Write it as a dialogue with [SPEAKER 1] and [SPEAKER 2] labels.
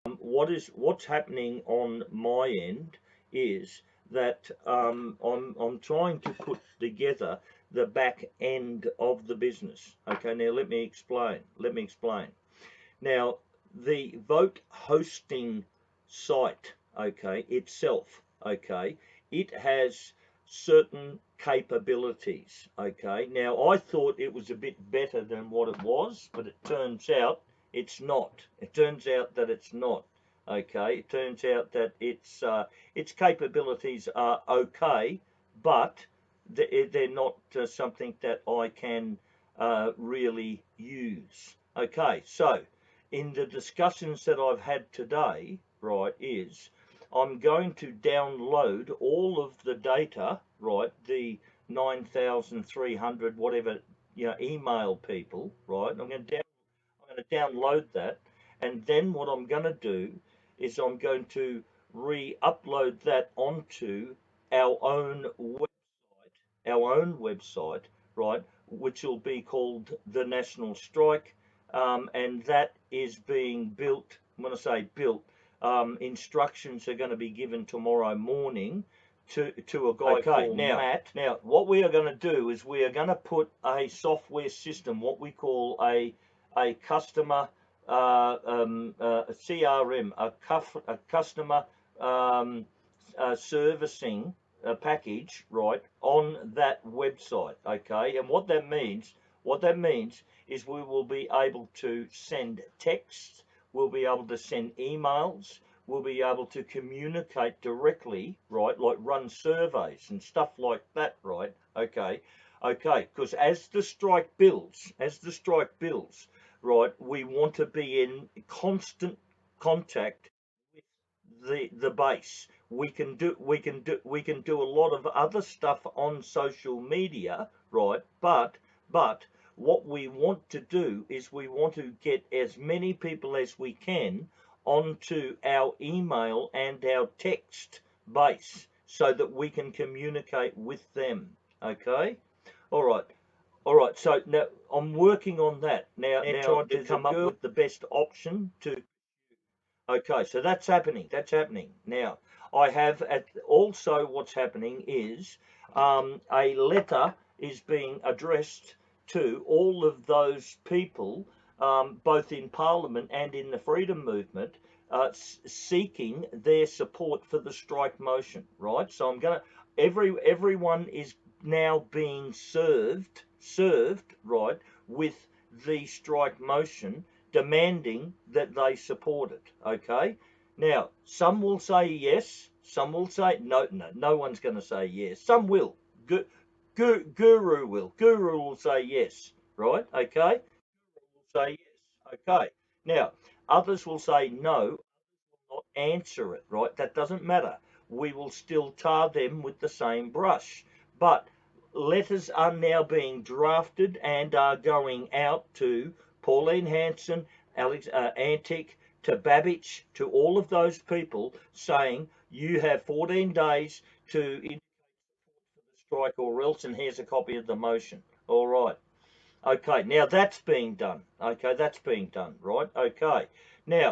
[SPEAKER 1] what's happening on my end is that I'm trying to put together the back end of the business. Okay, now let me explain. Now, the vote hosting site, okay, itself, okay, it has certain capabilities, okay. Now, I thought it was a bit better than what it was, but it turns out it's not. It turns out that it's not, okay. It turns out that its capabilities are okay, but they're not something that I can really use. Okay, so in the discussions that I've had today, right, is I'm going to download all of the data, right, the 9,300 whatever, email people, right. I'm going to download that, and then what I'm going to do is I'm going to re-upload that onto our own website, right, which will be called the National Strike, and that is being built. When I say built, instructions are going to be given tomorrow morning to a guy called Matt. Now, what we are going to do is we are going to put a software system, what we call a customer a CRM, a customer servicing package, right, on that website. Okay, and what that means is we will be able to send texts, we'll be able to send emails, we'll be able to communicate directly, right, like run surveys and stuff like that, right. Okay, because as the strike builds, right, we want to be in constant contact with the base. We can do a lot of other stuff on social media, right? But what we want to do is we want to get as many people as we can onto our email and our text base so that we can communicate with them. Okay? All right. All right, so now I'm working on that now. Trying to come up with the best option to. Okay, so that's happening. Now. I have also what's happening is a letter is being addressed to all of those people, both in Parliament and in the freedom movement, seeking their support for the strike motion. Right, so I'm gonna everyone is now being served right with the strike motion, demanding that they support it. Okay. Now, some will say yes, some will say no. No one's going to say yes. Some will. Guru will. Guru will say yes. Right. Okay. Will say yes. Okay. Now, others will say no, not answer it. Right. That doesn't matter. We will still tar them with the same brush. But letters are now being drafted and are going out to Pauline Hanson, Alex Antic, to Babbage, to all of those people, saying you have 14 days to indicate support for the strike or else, and here's a copy of the motion. All right. Okay, now that's being done. Okay, that's being done, right? Okay. Now,